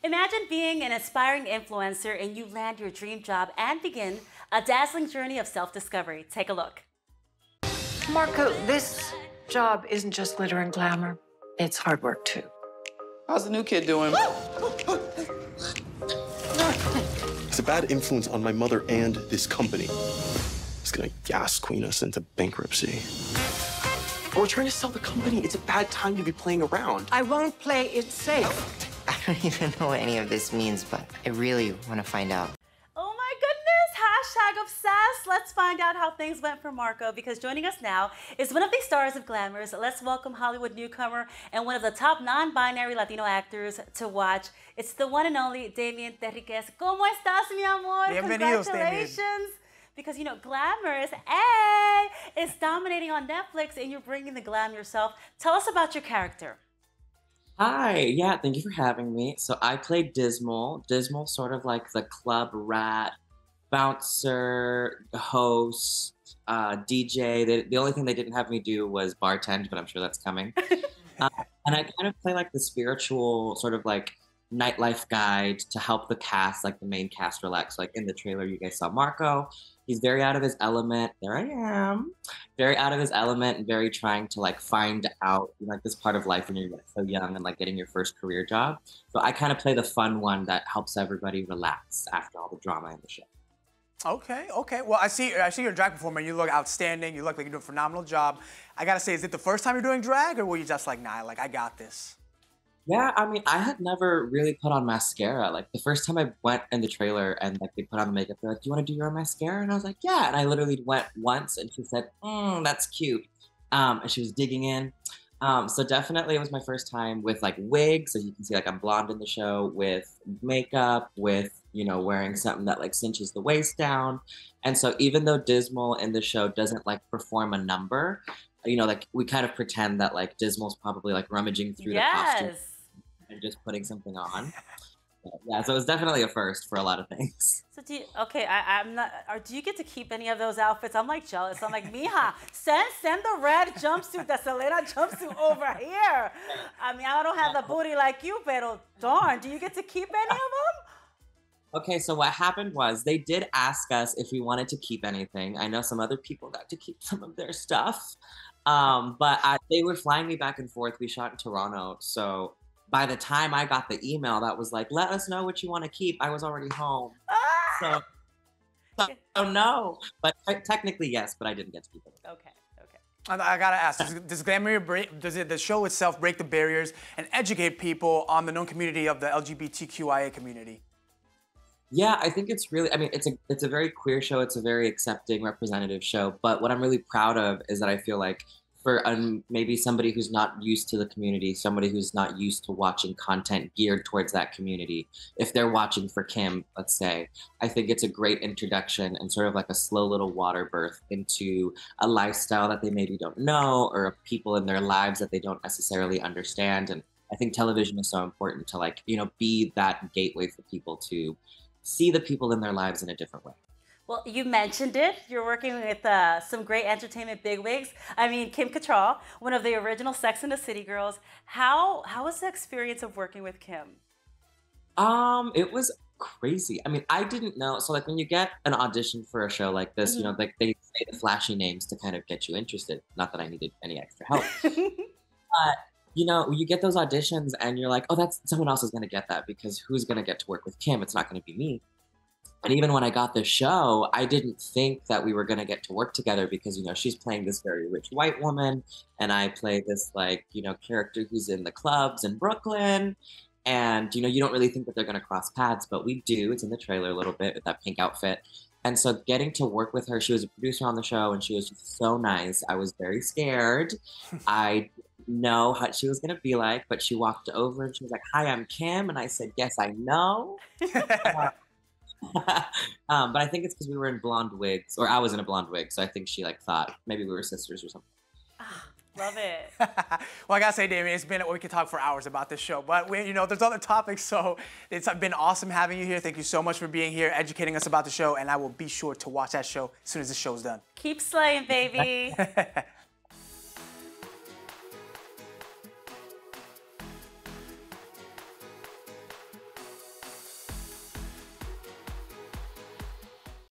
Imagine being an aspiring influencer and you land your dream job and begin a dazzling journey of self-discovery. Take a look. Marco, this job isn't just glitter and glamour. It's hard work, too. How's the new kid doing? It's a bad influence on my mother and this company. It's gonna gas queen us into bankruptcy. We're trying to sell the company. It's a bad time to be playing around. I won't play it safe. I don't even know what any of this means, but I really want to find out. Oh my goodness, hashtag obsessed. Let's find out how things went for Marco, because joining us now is one of the stars of Glamorous. Let's welcome Hollywood newcomer and one of the top non-binary Latino actors to watch. It's the one and only Damian Terriquez. ¿Cómo estás, mi amor? Bienvenidos, Congratulations. Damian. Because, you know, Glamorous, hey, is dominating on Netflix and you're bringing the glam yourself. Tell us about your character. Hi, yeah, thank you for having me. So I played Dismal. Dismal, sort of like the club rat, bouncer, host, DJ. The only thing they didn't have me do was bartend, but I'm sure that's coming. And I kind of play like the spiritual sort of like nightlife guide to help the cast, like the main cast, relax. Like in the trailer, you guys saw Marco. He's very out of his element. There I am. Very out of his element and very trying to like find out, you know, like this part of life when you're so young and like getting your first career job. So I kind of play the fun one that helps everybody relax after all the drama in the show. Okay. Well, I see you're a drag performer. You look outstanding. You look like you're doing a phenomenal job. I gotta say, is it the first time you're doing drag, or were you just like, nah, like I got this? Yeah, I mean, I had never really put on mascara. Like the first time I went in the trailer and like they put on the makeup, they're like, "Do you want to do your own mascara?" And I was like, "Yeah." And I literally went once, and she said, "That's cute," and she was digging in. So definitely, it was my first time with like wigs. So you can see, like I'm blonde in the show, with makeup, with wearing something that like cinches the waist down. And so even though Dismal in the show doesn't like perform a number, like we kind of pretend that like Dismal's probably like rummaging through the costume and just putting something on. Yeah, so it was definitely a first for a lot of things. So I'm not, or do you get to keep any of those outfits? I'm like jealous. I'm like, mija, send the red jumpsuit, the Selena jumpsuit over here. I mean, I don't have the booty like you, pero darn, do you get to keep any of them? Okay, so what happened was they did ask us if we wanted to keep anything. I know some other people got to keep some of their stuff, but they were flying me back and forth. We shot in Toronto, so by the time I got the email that was like, "Let us know what you want to keep," I was already home. So no, but technically yes, but I didn't get to keep it. Okay. I gotta ask, does the show itself break the barriers and educate people on the known community of the LGBTQIA community? Yeah, I think it's really, I mean, it's a very queer show. It's a very accepting, representative show. But what I'm really proud of is that I feel like for maybe somebody who's not used to the community, somebody who's not used to watching content geared towards that community, if they're watching for Kim, let's say, I think it's a great introduction and sort of like a slow little water birth into a lifestyle that they maybe don't know, or people in their lives that they don't necessarily understand. And I think television is so important to like, be that gateway for people to see the people in their lives in a different way. Well, you mentioned it. You're working with some great entertainment bigwigs. I mean, Kim Cattrall, one of the original Sex and the City girls. How was the experience of working with Kim? It was crazy. I mean, I didn't know. So like when you get an audition for a show like this, like they say the flashy names to kind of get you interested. Not that I needed any extra help. But you get those auditions and you're like, oh, that's someone else is going to get that, because who's going to get to work with Kim? It's not going to be me. And even when I got the show, I didn't think that we were going to get to work together because, she's playing this very rich white woman and I play this like, character who's in the clubs in Brooklyn. And, you don't really think that they're going to cross paths, but we do. It's in the trailer a little bit with that pink outfit. And so getting to work with her, she was a producer on the show and she was just so nice. I was very scared. I didn't know how she was going to be like, but she walked over and she was like, "Hi, I'm Kim." And I said, "Yes, I know." But I think it's because we were in blonde wigs, or I was in a blonde wig, so I think she like thought maybe we were sisters or something. Love it. Well, I gotta say, Damian, we could talk for hours about this show, but there's other topics, so it's been awesome having you here. Thank you so much for being here, educating us about the show, and I will be sure to watch that show as soon as the show's done. Keep slaying, baby.